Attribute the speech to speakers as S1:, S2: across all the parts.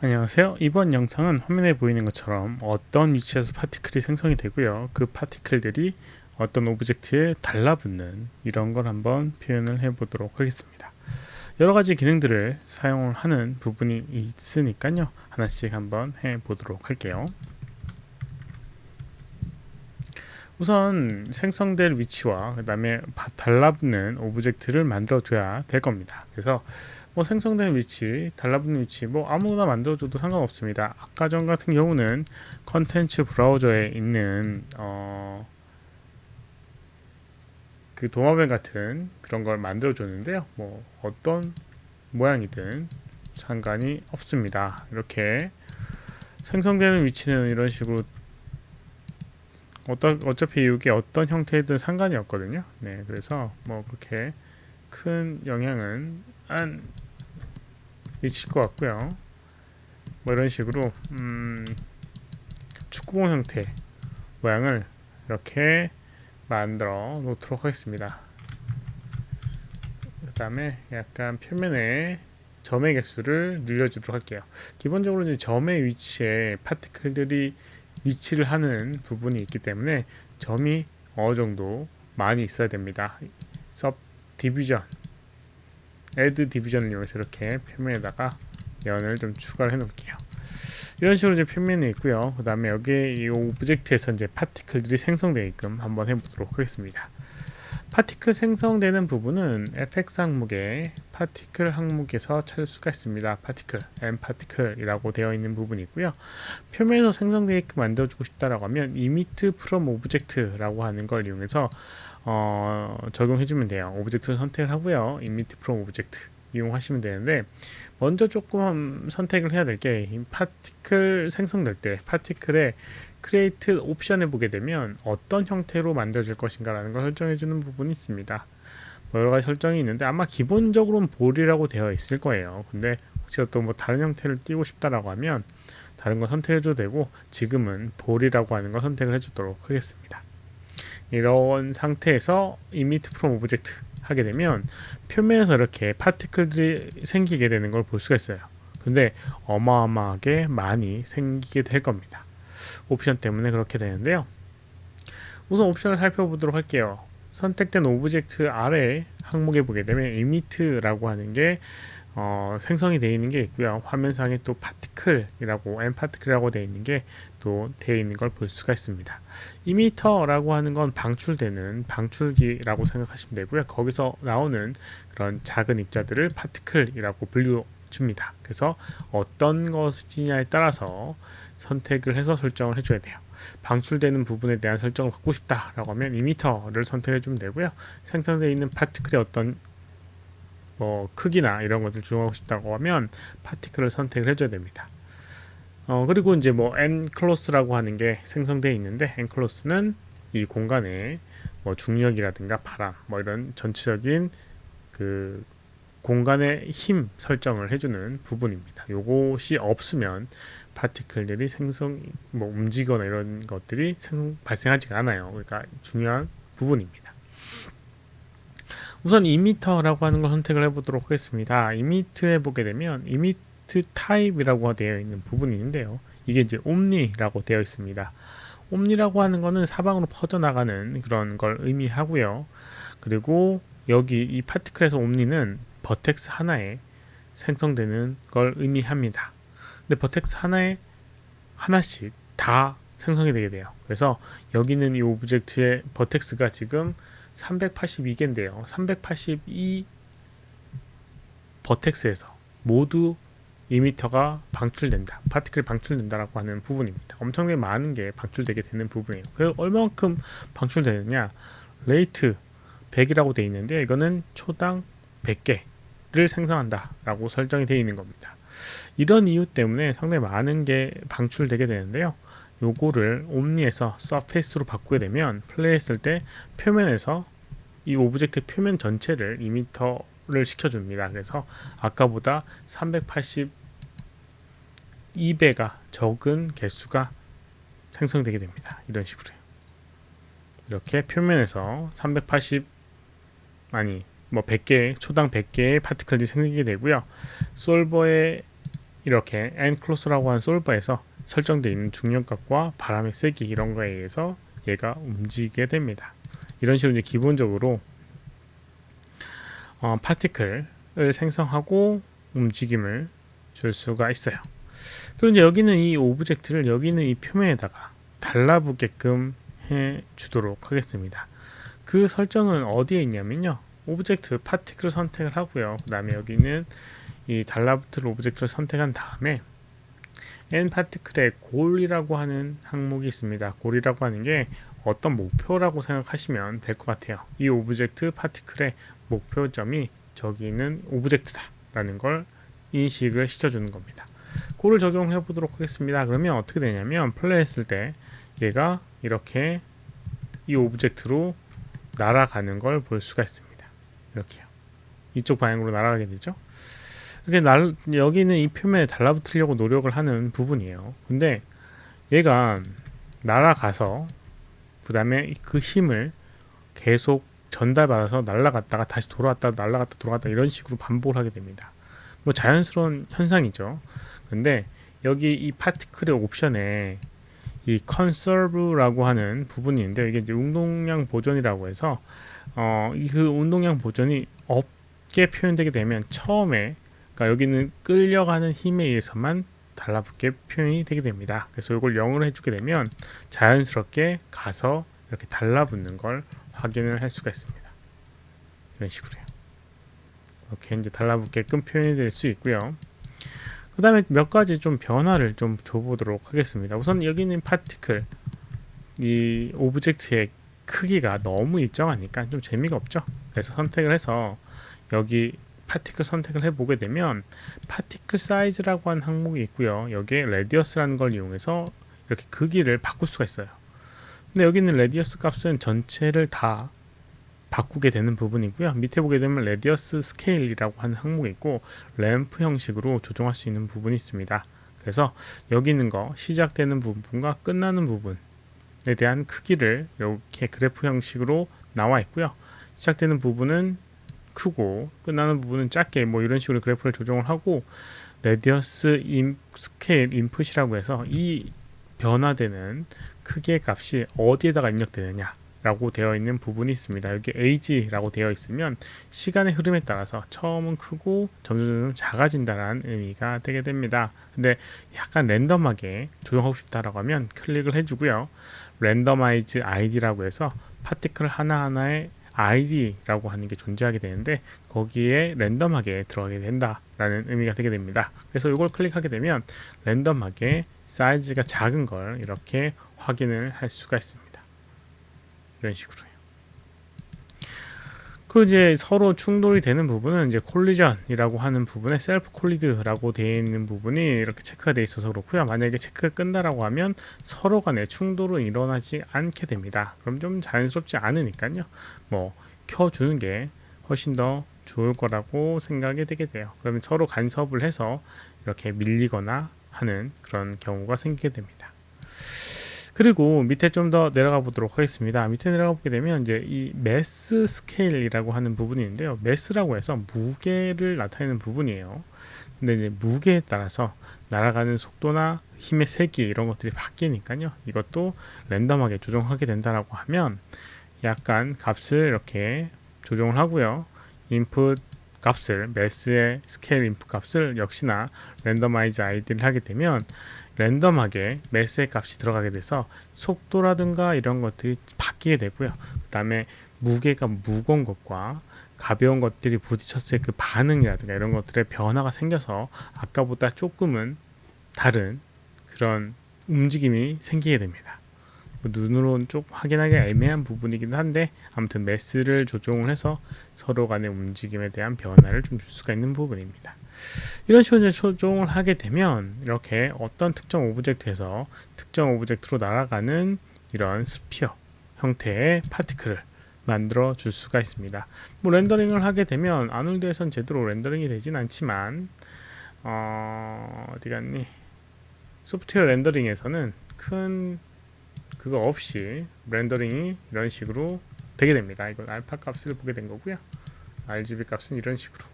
S1: 안녕하세요. 이번 영상은 화면에 보이는 것처럼 어떤 위치에서 파티클이 생성이 되고요. 그 파티클들이 어떤 오브젝트에 달라붙는 이런 걸 한번 표현을 해 보도록 하겠습니다. 여러 가지 기능들을 사용을 하는 부분이 있으니까요. 하나씩 한번 해 보도록 할게요. 우선 생성될 위치와 그 다음에 달라붙는 오브젝트를 만들어 줘야 될 겁니다. 그래서 뭐 생성된 위치, 달라붙는 위치 뭐 아무거나 만들어줘도 상관없습니다. 아까 전 같은 경우는 컨텐츠 브라우저에 있는 그 도마뱀 같은 그런 걸 만들어 줬는데요. 뭐 어떤 모양이든 상관이 없습니다. 이렇게 생성되는 위치는 이런 식으로 어차피 이게 어떤 형태든 상관이 없거든요. 네, 그래서 뭐 그렇게 큰 영향은 안 미칠 것 같고요. 뭐 이런 식으로 축구공 형태 모양을 이렇게 만들어 놓도록 하겠습니다. 그 다음에 약간 표면에 점의 개수를 늘려주도록 할게요. 기본적으로 이제 점의 위치에 파티클들이 위치를 하는 부분이 있기 때문에 점이 어느 정도 많이 있어야 됩니다. 섭 디비전, 애드 디비전을 이용해서 이렇게 표면에다가 연을 좀 추가를 해 놓을게요. 이런 식으로 이제 표면이 있고요. 그 다음에 여기에 이 오브젝트에서 이제 파티클들이 생성되게끔 한번 해보도록 하겠습니다. 파티클 생성되는 부분은 fx 항목에 파티클 항목에서 찾을 수가 있습니다. 파티클, m파티클이라고 되어 있는 부분이 있고요. 표면에서 생성되게끔 만들어주고 싶다라고 하면 emit from object라고 하는 걸 이용해서 적용해주면 돼요. 오브젝트를 선택을 하고요. emit from object 이용하시면 되는데 먼저 조금 선택을 해야 될 게 파티클 생성될 때 파티클의 크리에이트 옵션에 보게 되면 어떤 형태로 만들어질 것인가 라는 걸 설정해 주는 부분이 있습니다. 뭐 여러 가지 설정이 있는데 아마 기본적으로는 볼이라고 되어 있을 거예요. 근데 혹시 또 뭐 다른 형태를 띄고 싶다라고 하면 다른 거 선택해 줘도 되고 지금은 볼이라고 하는 걸 선택을 해 주도록 하겠습니다. 이런 상태에서 emit from object 하게 되면 표면에서 이렇게 파티클들이 생기게 되는 걸 볼 수가 있어요. 근데 어마어마하게 많이 생기게 될 겁니다. 옵션 때문에 그렇게 되는데요. 우선 옵션을 살펴보도록 할게요. 선택된 오브젝트 아래 항목에 보게 되면 emit라고 하는 게 생성이 되어 있는 게 있고요. 화면상에 또 파티클이라고 m파티클이라고 되어 있는 게 또 되어 있는 걸 볼 수가 있습니다. 이미터라고 하는 건 방출되는 방출기라고 생각하시면 되고요. 거기서 나오는 그런 작은 입자들을 파티클이라고 불려줍니다. 그래서 어떤 것이냐에 따라서 선택을 해서 설정을 해줘야 돼요. 방출되는 부분에 대한 설정을 받고 싶다라고 하면 이미터를 선택해 주면 되고요. 생성되어 있는 파티클의 어떤 뭐 크기나 이런 것들 조정하고 싶다고 하면 파티클을 선택을 해줘야 됩니다. 그리고 이제 뭐 enclose라고 하는 게 생성되어 있는데 enclose는 이 공간에 뭐 중력이라든가 바람 뭐 이런 전체적인 그 공간의 힘 설정을 해주는 부분입니다. 요것이 없으면 파티클들이 뭐 움직이거나 이런 것들이 발생하지가 않아요. 그러니까 중요한 부분입니다. 우선 이미터라고 하는 걸 선택을 해보도록 하겠습니다. 이미트에 보게 되면 이미트 타입이라고 되어 있는 부분이 있는데요. 이게 이제 옴니라고 되어 있습니다. 옴니라고 하는 거는 사방으로 퍼져나가는 그런 걸 의미하고요. 그리고 여기 이 파티클에서 옴니는 버텍스 하나에 생성되는 걸 의미합니다. 근데 버텍스 하나에 하나씩 다 생성이 되게 돼요. 그래서 여기는 이 오브젝트의 버텍스가 지금 382개인데요. 382 버텍스에서 모두 이미터가 방출된다. 파티클이 방출된다라고 하는 부분입니다. 엄청나게 많은 게 방출되게 되는 부분이에요. 그 얼마만큼 방출되느냐? 레이트 100이라고 되어 있는데 이거는 초당 100개를 생성한다라고 설정이 되어 있는 겁니다. 이런 이유 때문에 상당히 많은 게 방출되게 되는데요. 요거를 옴니에서 서페이스로 바꾸게 되면 플레이했을 때 표면에서 이 오브젝트 표면 전체를 이미터를 시켜줍니다. 그래서 아까보다 382배가 적은 개수가 생성되게 됩니다. 이런 식으로요. 이렇게 표면에서 380 아니 뭐 100개 초당 100개의 파티클이 생기게 되고요. 솔버의 이렇게 nClose라고 하는 솔버에서 설정되어 있는 중력값과 바람의 세기 이런 거에 의해서 얘가 움직이게 됩니다. 이런 식으로 이제 기본적으로 파티클을 생성하고 움직임을 줄 수가 있어요. 그리고 이제 여기는 이 오브젝트를 여기는 이 표면에다가 달라붙게끔 해 주도록 하겠습니다. 그 설정은 어디에 있냐면요. 오브젝트 파티클을 선택을 하고요. 그 다음에 여기는 이 달라붙을 오브젝트를 선택한 다음에 n 파티클의 골이라고 하는 항목이 있습니다. 골이라고 하는 게 어떤 목표라고 생각하시면 될 것 같아요. 이 오브젝트 파티클의 목표점이 저기 있는 오브젝트다 라는 걸 인식을 시켜주는 겁니다. 골을 적용해 보도록 하겠습니다. 그러면 어떻게 되냐면 플레이 했을 때 얘가 이렇게 이 오브젝트로 날아가는 걸 볼 수가 있습니다. 이렇게요. 이쪽 방향으로 날아가게 되죠. 이렇게 여기는 이 표면에 달라붙으려고 노력을 하는 부분이에요. 근데 얘가 날아가서 그 다음에 그 힘을 계속 전달받아서 날아갔다가 다시 돌아왔다 날아갔다 돌아갔다 이런 식으로 반복을 하게 됩니다. 뭐 자연스러운 현상이죠. 근데 여기 이 파티클의 옵션에 이 컨서브라고 하는 부분이 있는데 이게 이제 운동량 보존이라고 해서 그 운동량 보존이 없게 표현되게 되면 처음에 그러니까 여기는 끌려가는 힘에 의해서만 달라붙게 표현이 되게 됩니다. 그래서 이걸 0으로 해주게 되면 자연스럽게 가서 이렇게 달라붙는 걸 확인을 할 수가 있습니다. 이런 식으로요. 이렇게 이제 달라붙게끔 표현이 될 수 있고요. 그 다음에 몇 가지 좀 변화를 좀 줘보도록 하겠습니다. 우선 여기 있는 파티클 이 오브젝트의 크기가 너무 일정하니까 좀 재미가 없죠. 그래서 선택을 해서 여기 파티클 선택을 해보게 되면 파티클 사이즈라고 하는 항목이 있고요. 여기에 레디어스라는 걸 이용해서 이렇게 크기를 바꿀 수가 있어요. 근데 여기 있는 레디어스 값은 전체를 다 바꾸게 되는 부분이고요. 밑에 보게 되면 레디어스 스케일이라고 하는 항목이 있고 램프 형식으로 조정할 수 있는 부분이 있습니다. 그래서 여기 있는 거 시작되는 부분과 끝나는 부분에 대한 크기를 이렇게 그래프 형식으로 나와 있고요. 시작되는 부분은 크고 끝나는 부분은 작게 뭐 이런 식으로 그래프를 조정을 하고 레디어스 스케일 인풋이라고 해서 이 변화되는 크기의 값이 어디에다가 입력되느냐 라고 되어 있는 부분이 있습니다. 여기 age라고 되어 있으면 시간의 흐름에 따라서 처음은 크고 점점 작아진다는 의미가 되게 됩니다. 근데 약간 랜덤하게 조정하고 싶다라고 하면 클릭을 해주고요. 랜더마이즈 id라고 해서 파티클 하나하나의 id라고 하는 게 존재하게 되는데 거기에 랜덤하게 들어가게 된다라는 의미가 되게 됩니다. 그래서 이걸 클릭하게 되면 랜덤하게 사이즈가 작은 걸 이렇게 확인을 할 수가 있습니다. 이런 식으로요. 그리고 이제 서로 충돌이 되는 부분은 이제 콜리전이라고 하는 부분에 셀프 콜리드라고 되어 있는 부분이 이렇게 체크가 되어 있어서 그렇고요. 만약에 체크가 끝나라고 하면 서로 간에 충돌은 일어나지 않게 됩니다. 그럼 좀 자연스럽지 않으니까요. 뭐 켜주는 게 훨씬 더 좋을 거라고 생각이 되게 돼요. 그러면 서로 간섭을 해서 이렇게 밀리거나 하는 그런 경우가 생기게 됩니다. 그리고 밑에 좀 더 내려가 보도록 하겠습니다. 밑에 내려가 보게 되면 이제 이 매스 스케일이라고 하는 부분이 있는데요. 매스라고 해서 무게를 나타내는 부분이에요. 근데 이제 무게에 따라서 날아가는 속도나 힘의 세기 이런 것들이 바뀌니까요. 이것도 랜덤하게 조정하게 된다라고 하면 약간 값을 이렇게 조정을 하고요. 인풋 값을 매스의 스케일 인풋 값을 역시나 랜더마이즈 id를 하게 되면 랜덤하게 매스의 값이 들어가게 돼서 속도라든가 이런 것들이 바뀌게 되고요. 그 다음에 무게가 무거운 것과 가벼운 것들이 부딪혔을 때 그 반응이라든가 이런 것들의 변화가 생겨서 아까보다 조금은 다른 그런 움직임이 생기게 됩니다. 눈으로는 좀 확인하기 애매한 부분이긴 한데 아무튼 매스를 조정을 해서 서로 간의 움직임에 대한 변화를 좀 줄 수가 있는 부분입니다. 이런 식으로 이제 조정을 하게 되면 이렇게 어떤 특정 오브젝트에서 특정 오브젝트로 날아가는 이런 스피어 형태의 파티클을 만들어 줄 수가 있습니다. 뭐 렌더링을 하게 되면 아놀드에선 제대로 렌더링이 되진 않지만 어디 갔니? 소프트웨어 렌더링에서는 큰 그거 없이 렌더링이 이런 식으로 되게 됩니다. 이건 알파 값을 보게 된 거고요. RGB 값은 이런 식으로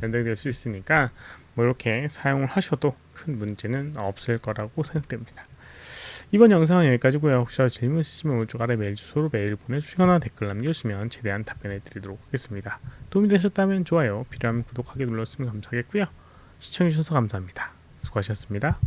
S1: 연동될 수 있으니까 뭐 이렇게 사용을 하셔도 큰 문제는 없을 거라고 생각됩니다. 이번 영상은 여기까지고요. 혹시 질문 있으시면 오른쪽 아래 메일 주소로 메일 보내주시거나 댓글 남겨주시면 최대한 답변해 드리도록 하겠습니다. 도움이 되셨다면 좋아요, 필요하면 구독하기 눌러주시면 감사하겠고요. 시청해주셔서 감사합니다. 수고하셨습니다.